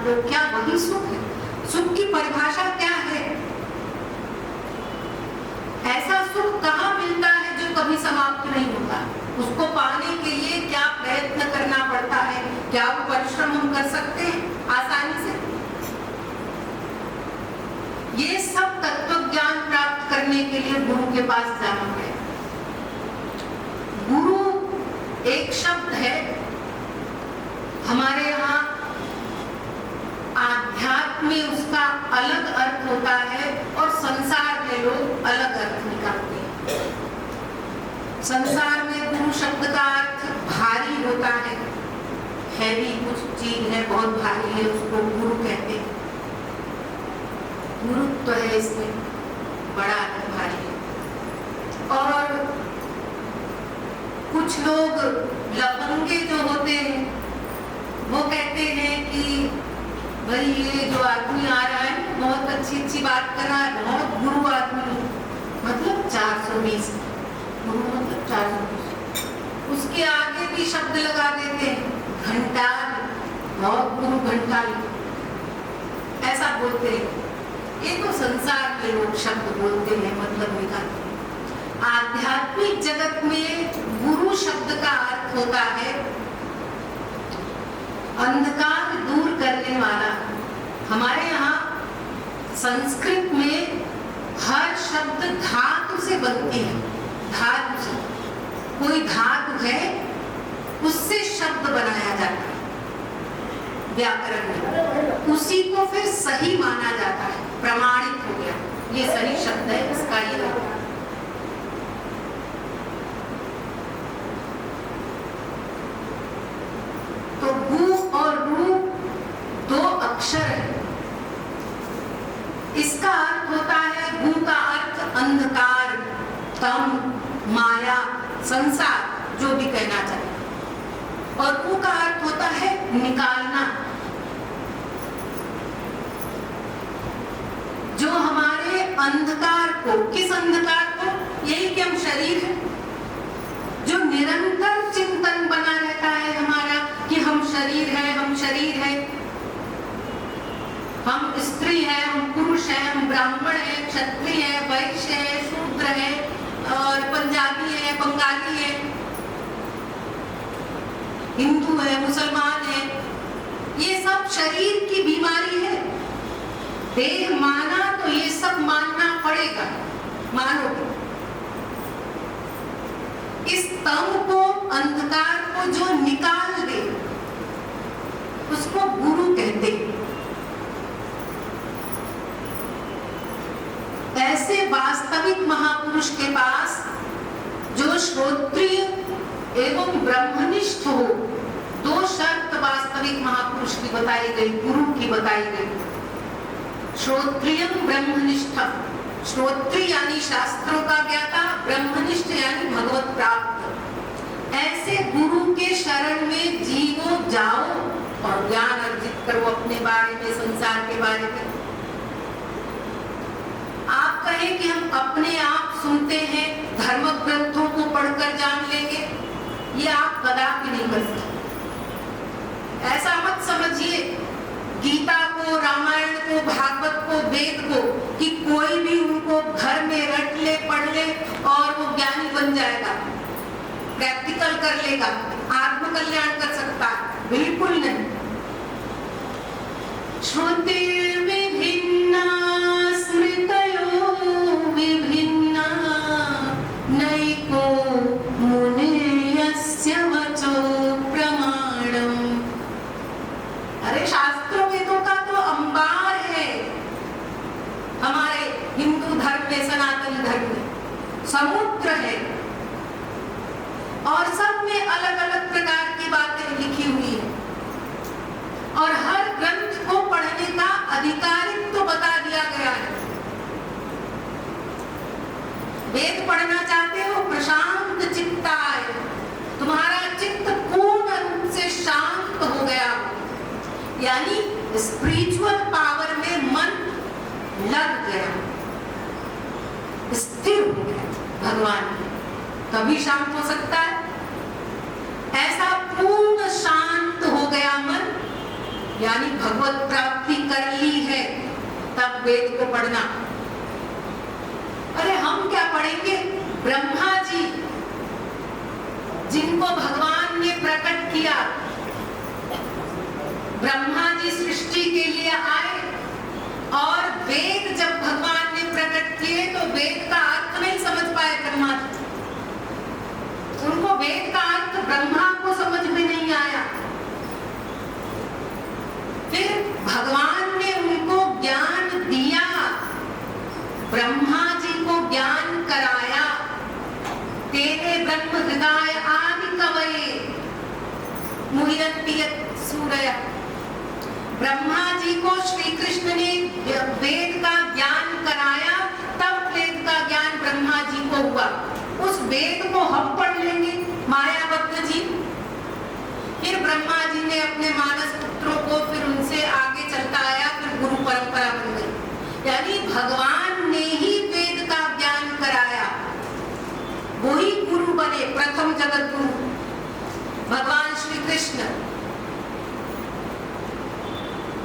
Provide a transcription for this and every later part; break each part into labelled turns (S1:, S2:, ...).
S1: मान लो, क्या वही सुख है? सुख की परिभाषा क्या है? ऐसा सुख कहाँ मिलता है जो कभी समाप्त नहीं होता? उसको पाने के लिए क्या प्रयत्न करना पड़ता है? क्या वो परिश्रम हम कर सकते हैं आसानी से? ये सब तत्व ज्ञान प्राप्त करने के लिए गुरु के पास जाना है। गुरु एक शब्द है, हमारे यहाँ आध्यात्म में उसका अलग अर्थ होता है और संसार में लोग अलग अर्थ निकालते हैं। संसार में गुरु शब्द का अर्थ भारी होता है, हैवी कुछ चीज है, बहुत भारी है, उसको गुरु कहते हैं। गुरुत्व तो है इसमें, बड़ा है, भारी है। और कुछ लोग लफंगे जो होते हैं वो कहते हैं कि भाई ये जो आदमी आ रहा है बहुत अच्छी अच्छी बात कर रहा है, बहुत गुरु आदमी, मतलब 420, गुरु मतलब 420। उसके आगे भी शब्द लगा देते हैं, घंटाल, बहुत गुरु घंटाल, ऐसा बोलते हैं। ये तो संसार के लोग शब्द बोलते हैं, मतलब निकालते हैं। आध्यात्मिक जगत में गुरु शब्द का अर्थ होता है अंधकार दूर करने वाला। हमारे यहाँ संस्कृत में हर शब्द धातु से बनती है, धातु से, कोई धातु है उससे शब्द बनाया जाता है व्याकरण में, उसी को फिर सही माना जाता है, प्रमाणित हो गया, ये सही शब्द है, इसका ये अर्थ। तो गु और रू दो अक्षर है, इसका अर्थ होता है, गु का अर्थ अंधकार, तम, माया, संसार, जो भी कहना चाहे, और ऊ का अर्थ होता है निकालना। जो हमारे अंधकार को, किस अंधकार को? यही कि हम शरीर है, जो निरंतर चिंतन बना रहता है हमारा कि हम शरीर है, हम शरीर है, हम स्त्री है, हम पुरुष है, हम ब्राह्मण है, क्षत्रिय है, वैश्य है, शूद्र है, और पंजाबी है, बंगाली है, हिंदू है, मुसलमान है। ये सब शरीर की बीमारी है। देह माना तो ये सब मानना पड़ेगा, मानोगे। इस तम को, अंधकार को जो निकाल दे उसको गुरु कहते हैं। ऐसे वास्तविक महापुरुष के पास जो श्रोत्रिय एवं ब्रह्मनिष्ठ हो, दो शर्त वास्तविक महापुरुष की बताई गई, गुरु की बताई गई। श्रोत्रियम ब्रह्मनिष्ठम, श्रोत्रिय यानी शास्त्रों का ज्ञाता, ब्रह्मनिष्ठ यानी भगवत प्राप्त। ऐसे गुरु के शरण में जीवो जाओ और ज्ञान अर्जित करो अपने बारे में, संसार के बारे में। आप कहें कि हम अपने आप सुनते हैं, धर्म ग्रंथों को पढ़कर जान लेंगे, ये आप कदापि नहीं कर सकते। ऐसा मत समझिए गीता को, रामायण को, भागवत को, वेद को कि कोई भी उनको घर में रट ले, पढ़ ले और वो ज्ञानी बन जाएगा, प्रैक्टिकल कर लेगा, आत्म कल्याण कर सकता है। बिल्कुल नहीं। श्रुतिर्विभिन्ना स्मृतयो विभिन्ना नैको मुनेयस्य वचो प्रमाणम्। अरे शास्त्रों वेदों का तो अंबार है हमारे हिंदू धर्म में, सनातन धर्म में समुद्र है, और सब में अलग अलग प्रकार की बातें लिखी हुई है, और हर ग्रंथ को पढ़ने का अधिकारित्व तो बता दिया गया है। वेद पढ़ना चाहते हो, प्रशांत चित्ताय, तुम्हारा चित्त पूर्ण रूप से शांत हो गया हो, यानी स्पिरिचुअल पावर में मन लग गया, स्थिर हो गया भगवान में, तभी शांत हो सकता है। ऐसा पूर्ण शांत हो गया मन, यानी भगवत प्राप्ति कर ली है, तब वेद को पढ़ना। अरे हम क्या पढ़ेंगे? ब्रह्मा जी जिनको भगवान ने प्रकट किया, ब्रह्मा जी सृष्टि के लिए आए और वेद जब भगवान ने प्रकट किए तो वेद का अर्थ नहीं समझ पाए ब्रह्मा जी। उनको वेद का अर्थ ब्रह्मा को समझ में नहीं आया। फिर भगवान ने उनको ज्ञान दिया, ब्रह्मा जी को ज्ञान कराया। तेरे ब्रह्म हृदय आदि कवये मुह्यन्ति यत् सूरयः। ब्रह्मा जी को श्री कृष्ण ने वेद का ज्ञान कराया, तब वेद का ज्ञान ब्रह्मा जी को हुआ। उस वेद को हम पढ़ लेंगे मायाबद्ध जी। फिर ब्रह्मा जी ने अपने मानस पुत्रों को, फिर उनसे आगे चलता आया, फिर गुरु परंपरा बन गई। यानी भगवान ने ही वेद का ज्ञान कराया, वही गुरु बने, प्रथम जगत गुरु भगवान श्री कृष्ण।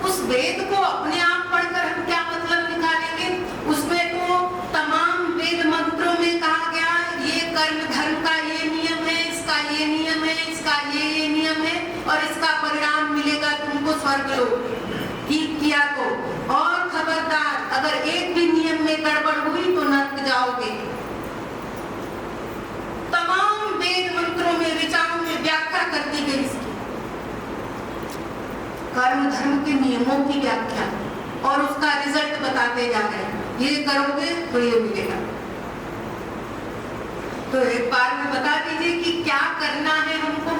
S1: उस वेद को अपने आप पढ़कर हम क्या मतलब निकालेंगे? उसमें तो तमाम वेद मंत्रों में कहा गया ये कर्म धर्म का ये नियम है, इसका ये नियम है, इसका ये नियम है, और इसका परिणाम मिलेगा तुमको स्वर्गलोक, ठीक किया तो। और खबरदार, अगर एक भी नियम में गड़बड़ हुई तो नरक जाओगे। तमाम वेद मंत्रों में, ऋचाओं में व्याख्या कर दी गई इसकी, कर्म धर्म के नियमों की व्याख्या, और उसका रिजल्ट बताते जा रहे हैं, ये करोगे तो ये मिलेगा। तो एक बार में बता दीजिए कि क्या करना है हमको,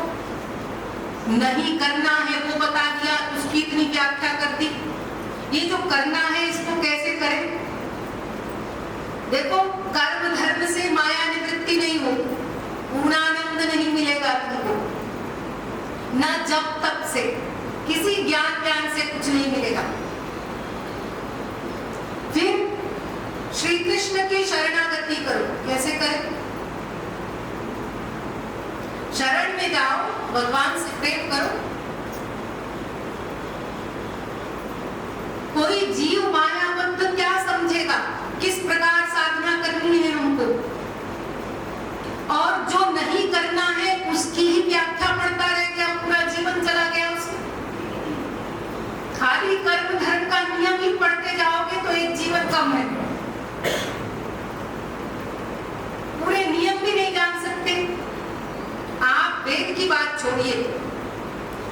S1: नहीं करना है वो बता दिया, उसकी इतनी व्याख्या कर दी। ये जो करना है इसको कैसे करें? देखो, कर्म धर्म से माया निवृत्ति नहीं हो, पूर्णानंद नहीं मिलेगा तुमको, न जब तक से, किसी ज्ञान से कुछ नहीं मिलेगा। फिर श्री कृष्ण की शरणागति करो। कैसे करें? शरण में जाओ, भगवान से प्रेम करो। कोई जीव मायाबद्ध क्या समझेगा, किस प्रकार साधना करनी है हमको, और जो नहीं करना है उसकी ही व्याख्या पढ़ता रह गया, पूरा जीवन चला गया उसमें। खाली कर्म धर्म का नियम ही पढ़ते जाओगे तो एक जीवन कम है, पूरे नियम भी नहीं जान सकते। आप वेद की बात छोड़िए,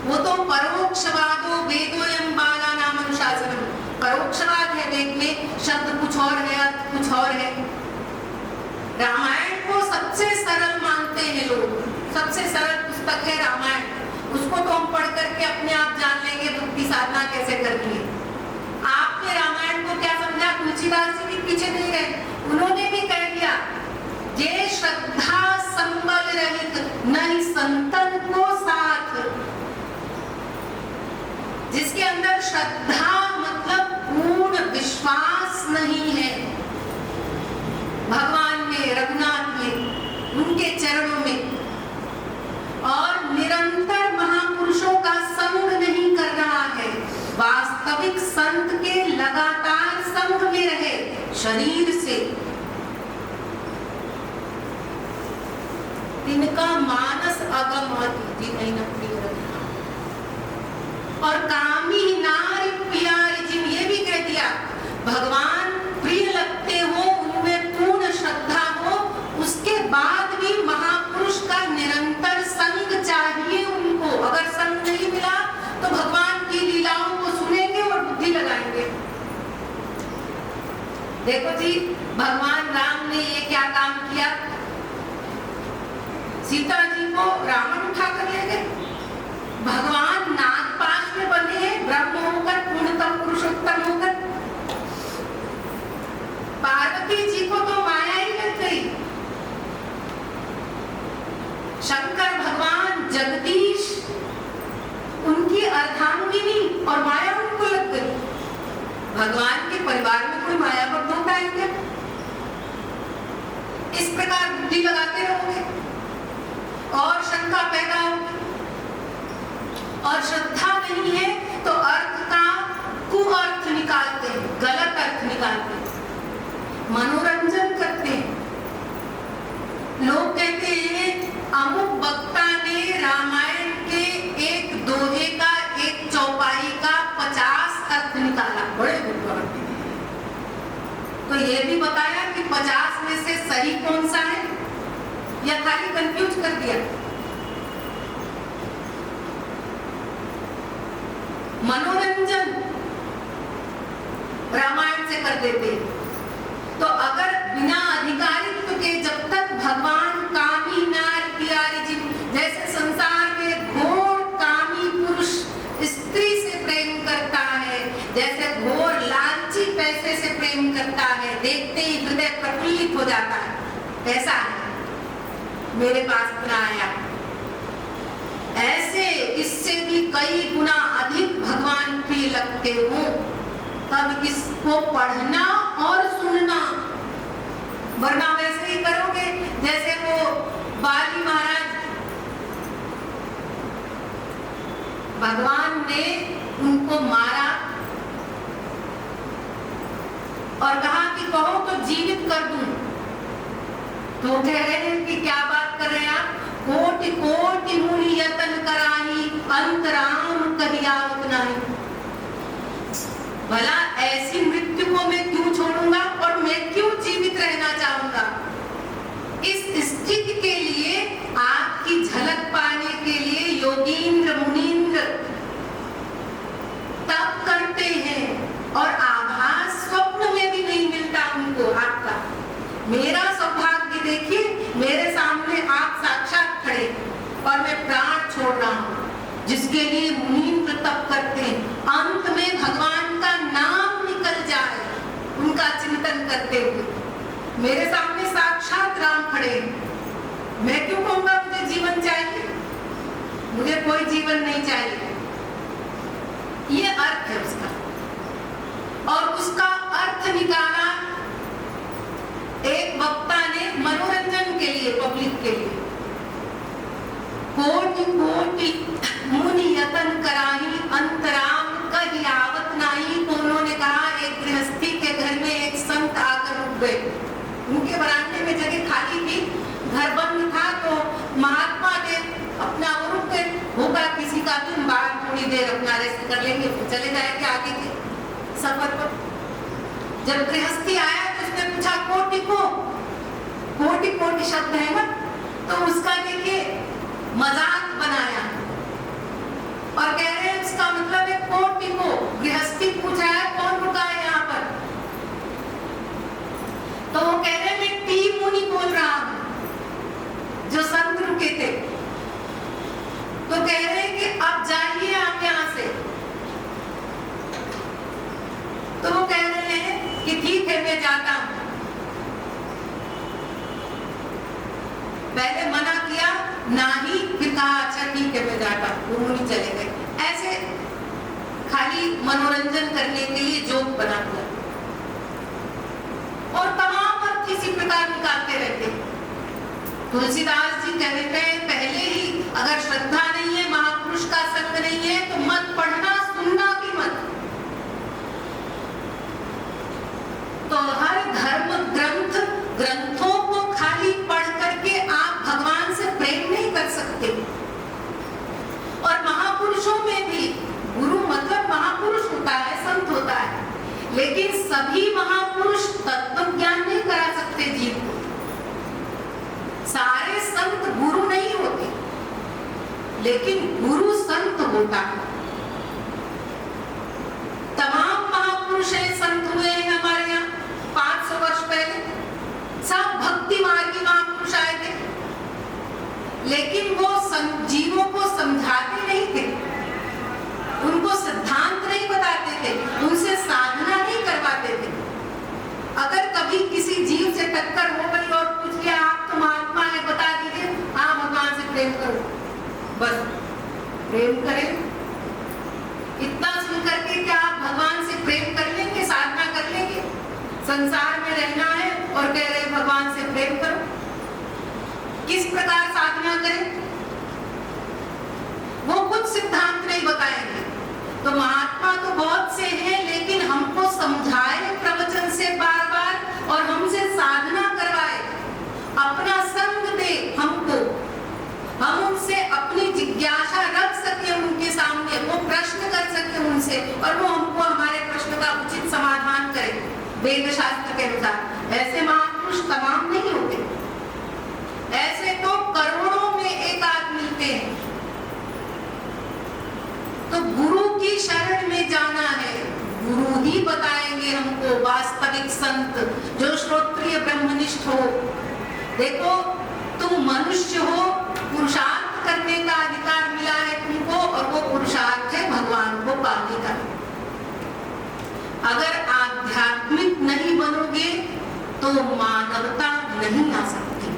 S1: वो तो परोक्षवादो वेदोयम बालानाम अनुशासनम, परोक्षवाद है वेद में, शब्द कुछ और है, अर्थ कुछ और है। रामायण को सबसे सरल मानते हैं लोग, सबसे सरल पुस्तक है रामायण, उसको तो हम पढ़ करके अपने आप जान लेंगे भक्ति साधना कैसे करनी है। आपने रामायण को क्या समझा? तुलसीदास जी भी पीछे नहीं रहे, उन्होंने भी कह दिया, ये श्रद्धा संबल रहित नहीं संतन को साथ। जिसके अंदर श्रद्धा मतलब पूर्ण विश्वास नहीं है भगवान में, रघुनाथ में, उनके चरणों में, और निरंतर महापुरुषों का संग नहीं कर रहा है, वास्तविक संत के लगातार संग में रहे शरीर से, तिनका मानस अगमति और कामी नारी प्यारी जिन, ये भी कह दिया भगवान प्रिय लगते हो, उनमें पूर्ण श्रद्धा हो, उसके बाद भी महापुरुष का निरंतर संग चाहिए उनको। अगर संग नहीं मिला तो भगवान की लीलाओं को सुनेंगे और बुद्धि लगाएंगे। देखो जी, भगवान राम ने ये क्या काम किया, सीता जी को रावण उठा कर ले गए। भगवान नागपाश में बने हैं, ब्रह्म होकर, पूर्णतम पुरुषोत्तम होकर। पार्वती जी को तो माया ही लग गई। शंकर भगवान जगदीश, उनकी अर्धांगिनी और माया उनको लग गई। भगवान के परिवार में कोई माया भक्त होता है क्या? इस प्रकार बुद्धि लगाते रहोगे और शंका पैदा होगी, और श्रद्धा नहीं है तो अर्थ निकालते हैं, गलत अर्थ निकालते हैं, मनोरंजन करते हैं। लोग कहते हैं अमुक वक्ता ने रामायण के एक दोहे का, एक चौपाई का 50 अर्थ निकाला, बड़े बुद्धिमान। तो ये भी बताया कि 50 में से सही कौन सा है, या खाली कंफ्यूज कर दिया। मनोरंजन रामायण से कर देते हैं। तो अगर बिना अधिकारित्व के जब तक भगवान कामी नार प्यारी जी, जैसे संसार में घोर कामी पुरुष स्त्री से प्रेम करता है, जैसे घोर लालची पैसे से प्रेम करता है, देखते ही हृदय प्रफुल्लित हो जाता है, ऐसा है मेरे पास इतना आया। ऐसे इससे भी कई गुना अधिक भगवान प्रिय लगते हो, तब इसको पढ़ना और सुनना, वरना वैसे ही करोगे जैसे वो बाली महाराज, भगवान ने उनको मारा और कहा कि कहो तो जीवित कर दूं। तो कह रहे हैं कि क्या बात कर रहे हैं आप, कोटि कोटि मुनि यतन कराही अंतराम कहियावत नाही। भला ऐसी मृत्यु को मैं क्यों छोड़ूंगा और मैं क्यों जीवित रहना चाहूंगा। इस स्थिति के लिए, आपकी झलक पाने के लिए योगींद्र मुनींद्र तप करते हैं और आभास स्वप्न में भी नहीं मिलता उनको आपका। मेरा सौभाग्य देखिए, मेरे सामने आप साक्षात खड़े और मैं प्राण छोड़ रहा हूं, जिसके लिए मुनींद्र तप करते हैं। अंत में भगवान का नाम निकल जाए उनका चिंतन करते हुए, मेरे सामने साक्षात राम खड़े हैं। मैं क्यों कहूंगा मुझे जीवन चाहिए, मुझे कोई जीवन नहीं चाहिए। ये अर्थ है उसका, और उसका अर्थ निकाला एक वक्ता ने मनोरंजन के लिए, पब्लिक के लिए। कोटि कोटि मुनि यतन कराही अंतराम कहियावत नाही। तो उन्होंने कहा, एक गृहस्थी के घर में एक संत आकर रुक गए, उनके बरामदे में जगह खाली थी, घर बंद था, तो महात्मा ने अपना रुक गए, होगा किसी का भी, बाहर थोड़ी देर अपना रेस्ट कर लेंगे, फिर चले जाएंगे आगे के सफर पर। जब गृहस्थी आया तो उसने पूछा कोटि को, कोटि कोटि शब्द है ना, तो उसका देखिए मजाक बनाया और कह रहे हैं इसका मतलब है कोटि को। गृहस्थी पूछा है कौन रुका है यहाँ पर, तो वो कह रहे हैं मैं टी मुनि बोल रहा हूं जो संत रुके थे। तो कह रहे हैं कि अब जाइए आप यहाँ से। तो वो कह रहे हैं कि ठीक है मैं जाता हूं। पहले मना किया नहीं, फिर कहा अच्छा ठीक है मैं जाता हूं। वो मुनि चले गए। ऐसे खाली मनोरंजन करने के लिए जोक बना दिया और तमाम अर्थ इसी प्रकार निकालते रहते। तुलसीदास जी कहते हैं पहले ही अगर श्रद्धा नहीं है, महापुरुष का संग नहीं है, तो मत पढ़ना, सुनना भी मत। तो हर धर्म ग्रंथ, ग्रंथों को खाली पढ़ करके आप भगवान से प्रेम नहीं कर सकते। और महापुरुषों में भी, गुरु मतलब महापुरुष होता है, संत होता है, लेकिन सभी महापुरुष तत्व ज्ञान नहीं करा सकते जीव को। सारे संत गुरु नहीं होते, लेकिन गुरु संत होता है। तमाम महापुरुष संत हुए हैं हमारे यहाँ 500 वर्ष पहले, सब भक्ति मार्गी महापुरुष आए थे, लेकिन वो जीवों को समझाते नहीं थे, उनको सिद्धांत नहीं बताते थे, उनसे साधना नहीं करवाते थे। अगर कभी किसी जीव से टक्कर हो गई और पूछ लिया आप तो महात्मा है बता दीजिए, हाँ भगवान से प्रेम करो, बस प्रेम करें। इतना सुन करके क्या आप भगवान से प्रेम कर लेंगे, साधना कर लेंगे? संसार में रहना है और कह रहे भगवान से प्रेम करो। किस प्रकार साधना करें? वो कुछ सिद्धांत नहीं बताएंगे। तो महात्मा तो बहुत से हैं, लेकिन हमको वेद शास्त्र के अनुसार। ऐसे महापुरुष तमाम नहीं होते, ऐसे तो करोड़ों में एक आध मिलते हैं। तो गुरु की शरण में जाना है, गुरु ही बताएंगे हमको वास्तविक संत जो श्रोत्रिय ब्रह्मनिष्ठ हो। देखो तुम मनुष्य हो, पुरुषार्थ करने का अधिकार मिला है तुमको, और वो पुरुषार्थ है भगवान को पाने का। अगर आध्यात्मिक नहीं बनोगे तो मानवता नहीं आ सकती,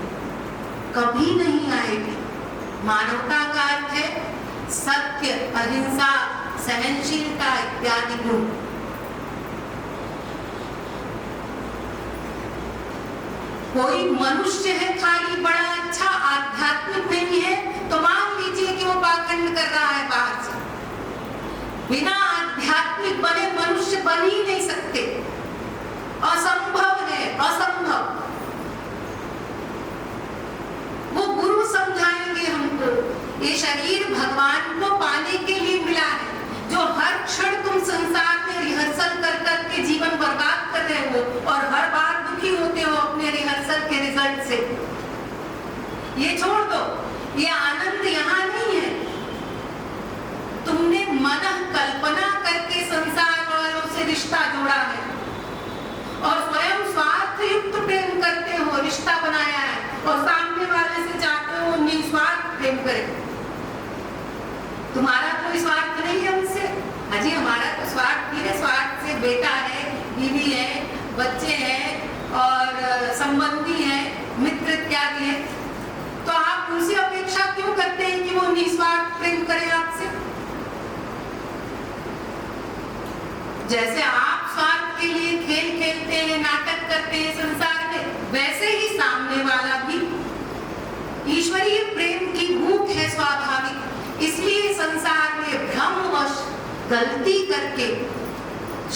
S1: कभी नहीं आएगी। मानवता का अर्थ है सत्य, अहिंसा, सहनशीलता इत्यादि गुण। कोई मनुष्य है खाली बड़ा अच्छा, आध्यात्मिक नहीं है, तो मान लीजिए कि वो पाखंड कर रहा है बाहर से। बिना आध्यात्मिक बने मनुष्य बन ही नहीं सकते, असंभव है, असंभव। वो गुरु समझाएंगे हमको, ये शरीर भगवान को पाने के लिए मिला है। जो हर क्षण तुम संसार में रिहर्सल कर करके जीवन बर्बाद कर रहे हो और हर बार दुखी होते हो अपने रिहर्सल के रिजल्ट से, ये छोड़ दो। ये आनंद यहाँ नहीं है। तुमने मन कल्पना करके संसार वालों से रिश्ता जोड़ा है और स्वयं स्वार्थ युक्त प्रेम करते हो, रिश्ता बनाया है, और सामने वाले से चाहते हो निस्वार्थ प्रेम करे। तुम्हारा कोई स्वार्थ नहीं है उनसे। अजी हमारा तो स्वार्थ भी है, स्वार्थ से बेटा है, बीवी है, बच्चे हैं और संबंधी है, मित्र इत्यादि है। तो आप उनसे अपेक्षा क्यों करते हैं कि वो निस्वार्थ प्रेम करें आपसे? जैसे आप स्वार्थ के लिए खेल खेलते हैं, नाटक करते हैं संसार में, वैसे ही सामने वाला भी ईश्वरीय प्रेम की भूख है स्वाभाविक। इसलिए संसार में भ्रमवश गलती करके,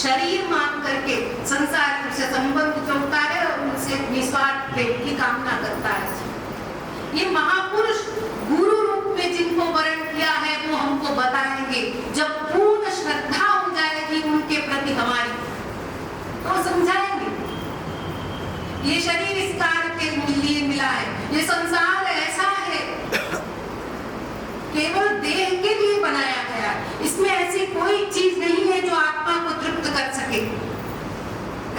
S1: शरीर मान करके संसार से संबंध जोड़ता है और उनसे निस्वार्थ प्रेम की कामना करता है। ये महापुरुष गुरु रूप में जिनको वर्ण किया है वो हमको बताएंगे। जब पूर्ण श्रद्धा हो जाएगी उनके प्रति हमारी, तो समझाएंगे ये शरीर इस कार्य के लिए मिला है, ये संसार ऐसा है, केवल देह के लिए बनाया गया। इसमें ऐसी कोई चीज नहीं है जो आत्मा को तृप्त कर सके,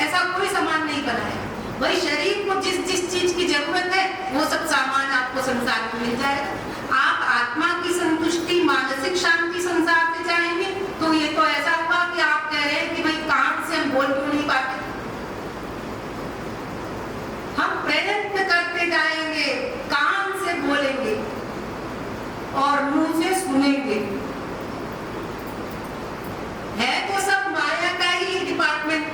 S1: ऐसा कोई सामान नहीं बनाया। वही शरीर को जिस जिस चीज की जरूरत है वो सब सामान आपको संसार में मिल जाएगा। आप आत्मा की संतुष्टि, मानसिक शांति संसार से चाहेंगे तो ये तो ऐसा हुआ कि आप कह रहे हैं कि भाई कान से हम बोल क्यों नहीं पाते। हम प्रयत्न करते जाएंगे, कान से बोलेंगे और मुंह से सुनेंगे। है तो सब माया का ही डिपार्टमेंट,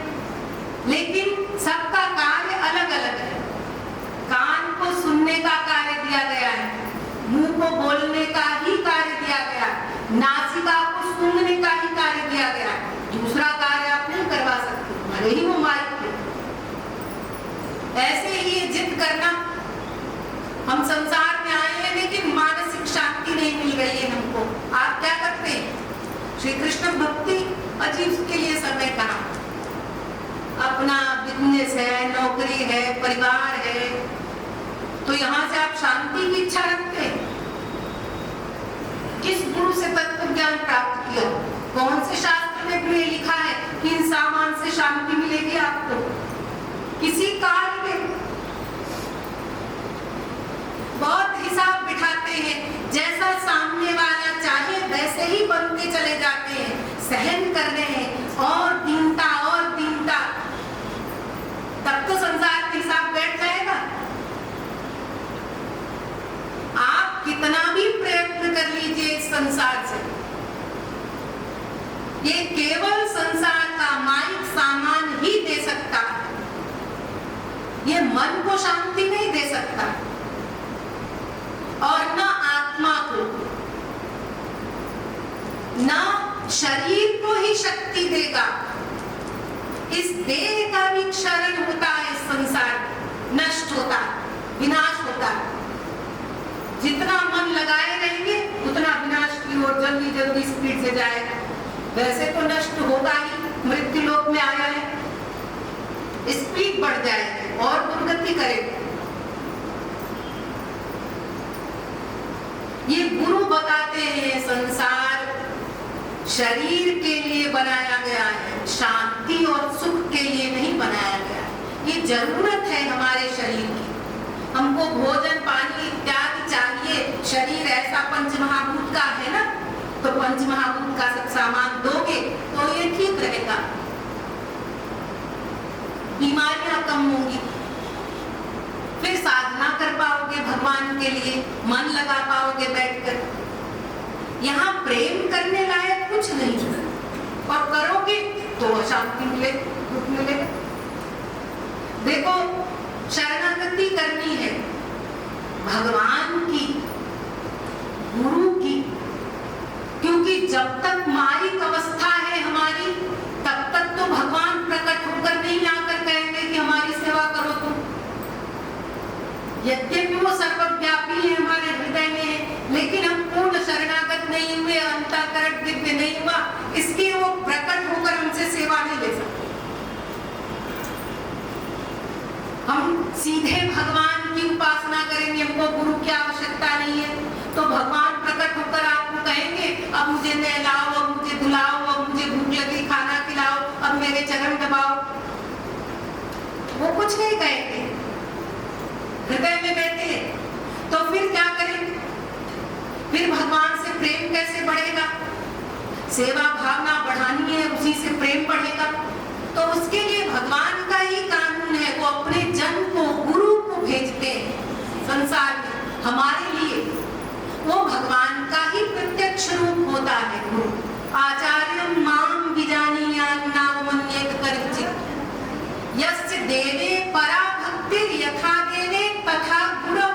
S1: लेकिन सबका कार्य अलग अलग है। कान को सुनने का कार्य दिया गया है, मुंह को बोलने का ही कार्य दिया गया, नासिका को सूंघने का ही कार्य दिया गया। दूसरा कार्य आप नहीं करवा सकते, भले ही वो माइक है। ऐसे ही ये जिद करना, हम संसार में आए हैं लेकिन मानसिक शांति नहीं मिल रही है हमको। आप क्या करते हैं? श्री कृष्ण भक्ति अजीब के लिए समय कहाँ? अपना बिजनेस है, नौकरी है, परिवार है, तो यहाँ से आप शांति की इच्छा रखते हैं? किस गुरु से तत्व ज्ञान प्राप्त किया? कौन से शास्त्र में भी लिखा है कि इन सामान से शांति मिलेगी आपको? किसी कार्य में बहुत हिसाब बिठाते हैं, जैसा सामने वाला चाहे वैसे ही बनते चले जाते हैं, सहन कर रहे हैं और दीनता और दीनता, तब तो संसार का हिसाब बैठ जाएगा। आप कितना भी प्रयत्न कर लीजिए इस संसार से, ये केवल संसार का माइक सामान ही दे सकता है, ये मन को शांति नहीं दे सकता और न आत्मा को, न शरीर को ही शक्ति देगा। इस देह का भी क्षरण होता है, इस संसार नष्ट होता है, विनाश होता है। जितना मन लगाए रहेंगे उतना विनाश की ओर जल्दी जल्दी स्पीड से जाएगा। वैसे तो नष्ट होगा ही, मृत्यु लोक में आया है। स्पीड बढ़ जाएगी और दुर्गति करेगी। ये गुरु बताते हैं संसार शरीर के लिए बनाया गया है, शांति और सुख के लिए नहीं बनाया गया है। ये जरूरत है हमारे शरीर की, हमको भोजन पानी इत्यादि चाहिए। शरीर ऐसा पंचमहाभूत का है ना, तो पंचमहाभूत का सब सामान दोगे तो ये ठीक रहेगा, बीमारियां कम होंगी, फिर साधना कर पाओगे भगवान के लिए, मन लगा पाओगे बैठकर। यहाँ प्रेम करने लायक कुछ नहीं है, और करोगे तो शांति मिले, दुख मिलेगा। देखो शरणागति करनी है भगवान की, गुरु की, क्योंकि जब तक मारिक अवस्था है हमारी, तब तक तो भगवान प्रकट होकर नहीं आकर कहेंगे कि हमारी सेवा करो तुम। यद्यपि वो सर्वव्यापी है, हमारे हृदय में है, लेकिन हम पूर्ण शरणागत नहीं हुए, अंतःकरण दिव्य नहीं हुआ, इसलिए वो प्रकट होकर हमसे सेवा नहीं ले सकते। हम सीधे भगवान की उपासना करेंगे, हमको गुरु की आवश्यकता नहीं है, तो भगवान प्रकट होकर आपको कहेंगे अब मुझे नहलाओ, अब मुझे धुलाओ, अब मुझे भूख लगी खाना खिलाओ, अब मेरे चरण दबाओ। वो कुछ नहीं कहेंगे, हृदय में बैठे हैं। तो फिर क्या करेंगे? फिर भगवान से प्रेम कैसे बढ़ेगा? सेवा भावना बढ़ानी है, उसी से प्रेम बढ़ेगा। तो उसके लिए भगवान का ही कानून है, वो अपने जन को, गुरु को भेजते हैं संसार में हमारे लिए। वो भगवान का ही प्रत्यक्ष रूप होता है गुरु। आचार्यं मां विजानीयात् नावमन्येत कश्चित्, यस्य देवे परा भक्तिर् यथा देवे तथा गुरौ।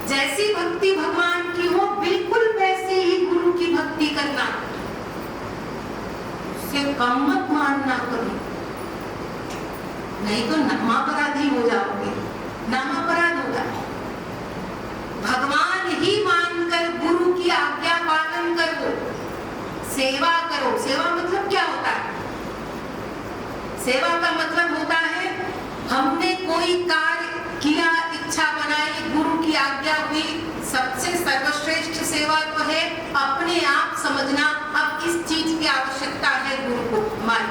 S1: जैसी भक्ति भगवान की हो, बिल्कुल वैसे ही गुरु की भक्ति करना, उससे कम मत मानना कभी, नहीं तो नामापराधी हो जाओगे, नामापराध होगा। भगवान ही मानकर गुरु की आज्ञा पालन करो, सेवा करो। सेवा मतलब क्या होता है? सेवा का मतलब होता है हमने कोई कार्य किया, इच्छा बनाई, गुरु की आज्ञा हुई, सबसे सर्वश्रेष्ठ सेवा तो है अपने आप समझना अब इस चीज की आवश्यकता है गुरु को हमारी,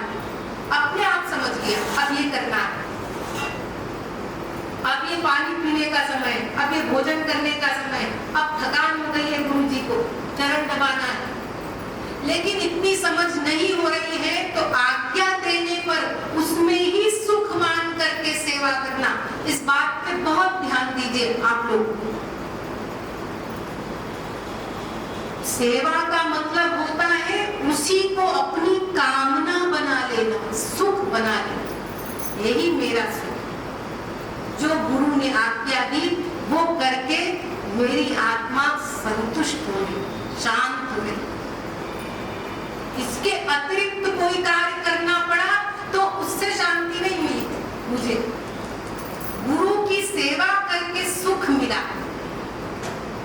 S1: अपने आप समझ लिया अब ये करना है, अब ये पानी पीने का समय, अब ये भोजन करने का समय, अब थकान हो गई है गुरु जी को, चरण दबाना है। लेकिन इतनी समझ नहीं हो रही है तो आज्ञा देने पर उसमें ही सुख मान करके सेवा करना, इस बात पे बहुत ध्यान दीजिए आप लोग। सेवा का मतलब होता है उसी को अपनी कामना बना लेना, सुख बना लेना, यही मेरा सुख। जो गुरु ने आज्ञा दी वो करके मेरी आत्मा संतुष्ट हो गई, शांत हो गई। इसके अतिरिक्त कोई कार्य करना पड़ा तो उससे शांति नहीं मिली मुझे। गुरु की सेवा करके सुख मिला,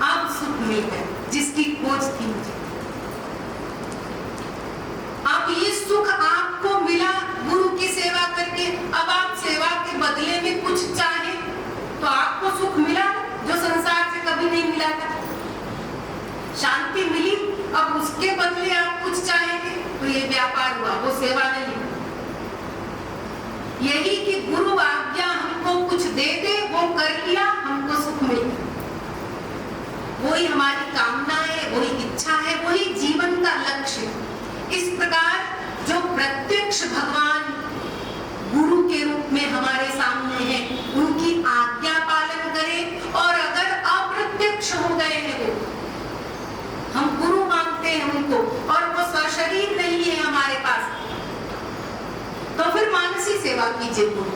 S1: अब सुख मिल गया जिसकी खोज थी मुझे। अब ये सुख आपको मिला गुरु की सेवा करके, अब आप सेवा के बदले में कुछ चाहे तो आपको सुख मिला जो संसार से कभी नहीं मिला था, शांति मिली। अब उसके बदले आप कुछ चाहेंगे तो ये व्यापार हुआ, वो सेवा नहीं। यही कि गुरु आज्ञा हमको कुछ दे दे, वो कर लिया, हमको सुख मिल गया। वही हमारी कामना है, वही इच्छा है, वही जीवन का लक्ष्य। इस प्रकार जो प्रत्यक्ष भगवान गुरु के रूप में हमारे सामने है, उनकी आज्ञा पालन करें। और अगर अप्रत्यक्ष हो गए हैं वो, हम गुरु मानते हैं उनको और वो सशरीर नहीं है हमारे पास, तो फिर मानसी सेवा कीजिए गुरु।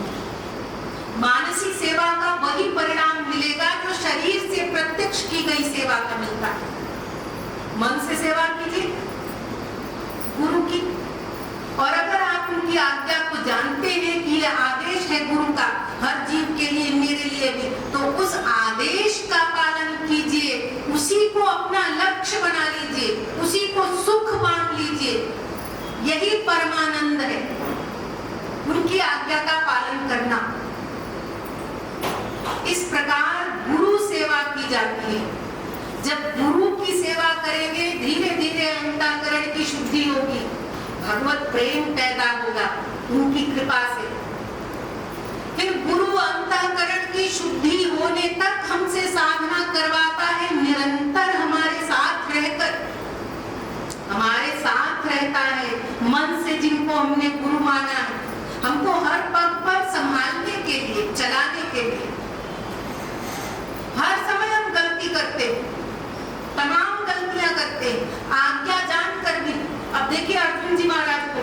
S1: मानसी सेवा का वही परिणाम मिलेगा जो शरीर से प्रत्यक्ष की गई सेवा का मिलता है। मन से सेवा कीजिए गुरु की, और अगर आप उनकी आज्ञा को जानते हैं कि यह आदेश है गुरु का हर जीव के लिए, मेरे लिए भी, तो उस आदेश का पालन कीजिए, उसी को अपना लक्ष्य बना लीजिए, उसी को सुख मान लीजिए। यही परमानंद है। उनकी आज्ञा का पालन करना। इस प्रकार गुरु सेवा की जाती है। जब गुरु की सेवा करेंगे धीरे धीरे अंतःकरण की शुद्धि होगी, भगवत प्रेम पैदा होगा उनकी कृपा से। फिर गुरु अंतःकरण की शुद्धि होने तक हमसे साधना करवाता है, निरंतर हमारे साथ रहकर, हमारे साथ रहता है। मन से जिनको हमने गुरु माना है, हमको हर पग पर संभालने के लिए, चलाने के लिए। हर समय हम गलती करते हैं, तमाम गलतियां करते हैं, आज्ञा जानकर भी। अब देखिए अर्जुन जी महाराज को,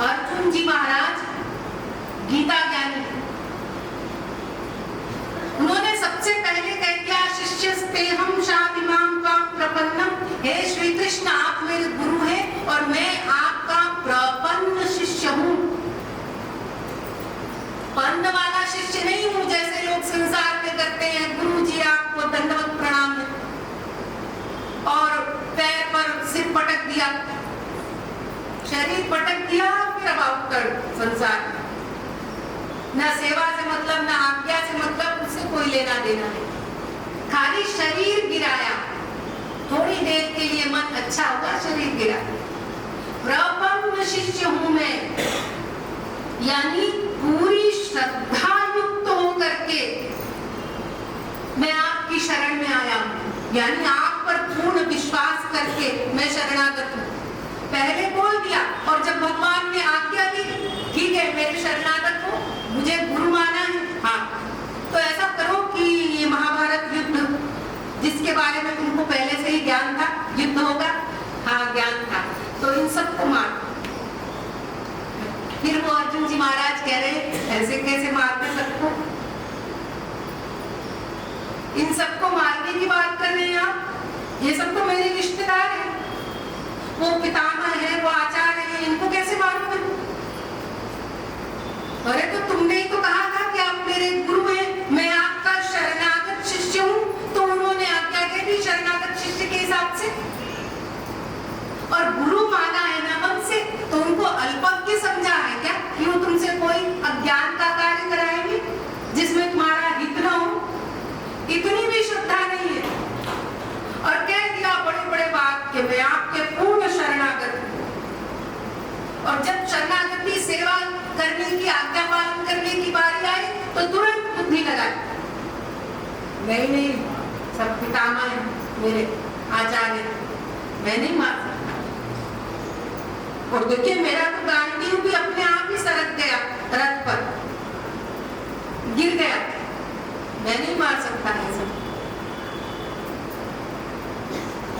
S1: अर्जुन जी महाराज गीता ज्ञानी, उन्होंने सबसे पहले कह दिया शिष्यस्तेहं शाधिमां त्वां प्रपन्नम, हे श्री कृष्ण आप मेरे गुरु हैं और मैं आपका प्रपन्न शिष्य हूँ। पन्न वाला शिष्य नहीं हूँ जैसे लोग संसार में करते हैं, गुरु जी आपको दंडवत प्रणाम है और पैर पर सिर पटक दिया, शरीर पटक दिया, फिर अब आउटर संसार में। न सेवा से मतलब, न आज्ञा से मतलब, उससे कोई लेना देना नहीं, खाली शरीर गिराया, थोड़ी देर के लिए मन अच्छा होगा, शरीर गिरा। प्रपन्न शिष्य हूं मैं, यानी पूरी श्रद्धा युक्त होकर के मैं आपकी शरण में आया हूं, यानी आप पर पूर्ण विश्वास करके मैं शरणागत हूं। पहले बोल दिया और जब भगवान ने आज्ञा दी, ठीक है मेरे शरणागत हो, मुझे गुरु माना है, हाँ तो ऐसा करो कि ये महाभारत युद्ध जिसके बारे में तुमको पहले से ही ज्ञान था, युद्ध होगा, हाँ ज्ञान था, तो इन सबको मार। फिर वो अर्जुन जी महाराज कह रहे ऐसे कैसे मारते सबको, इन सबको मारने की बात कर रहे हैं आप, ये सब तो मेरे रिश्तेदार हैं, वो पितामह है, वो आचार्य है, इनको कैसे मारूं मैं? अरे तो तुमने ही तो कहा था कि आप मेरे गुरु हैं, मैं आपका शरणागत शिष्य हूँ, तो उन्होंने आज्ञा दे दी शरणागत शिष्य के हिसाब से, और गुरु माना है ना मन से, तो उनको अल्पज्ञ समझा है क्या कि वो तुमसे कोई अज्ञान का कार्य कराएंगे जिसमें तुम्हारा हित न हो? इतनी भी श्रद्धा नहीं है। और कह दिया बड़े बड़े बात कि मैं आपके पूर्ण शरणागत हूँ, और जब शरणागति सेवा करने की, आज्ञा पालन करने की बारी आई तो तुरंत बुद्धि लगाई, नहीं सब पितामह है मेरे, आचार्य, मैं नहीं मार सकता। और देखिए मेरा तो गांडीव भी अपने आप ही सरक गया, रथ पर गिर गया, मैं नहीं मार सकता है सब।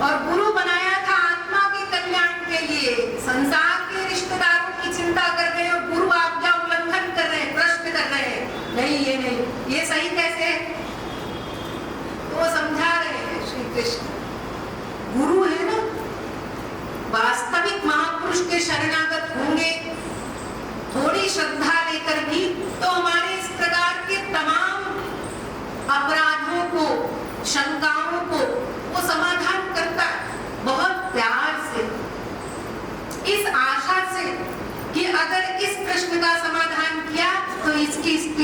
S1: और गुरु बनाया था आत्मा के कल्याण के लिए, संसार के रिश्तेदारों की चिंता कर रहे हैं और गुरु आज्ञा उल्लंघन कर रहे हैं, प्रश्न कर रहे हैं, नहीं ये नहीं, ये सही कैसे है? तो वो समझा रहे हैं श्री कृष्ण, गुरु है ना, वास्तविक महापुरुष के शरणागत होंगे, थोड़ी श्रद्धा लेकर भी, तो हमारे इस प्रकार के तमाम अपराधों को, शंकाओं को वो समाधान करता है बहुत प्यार से, इस आशा से कि अगर इस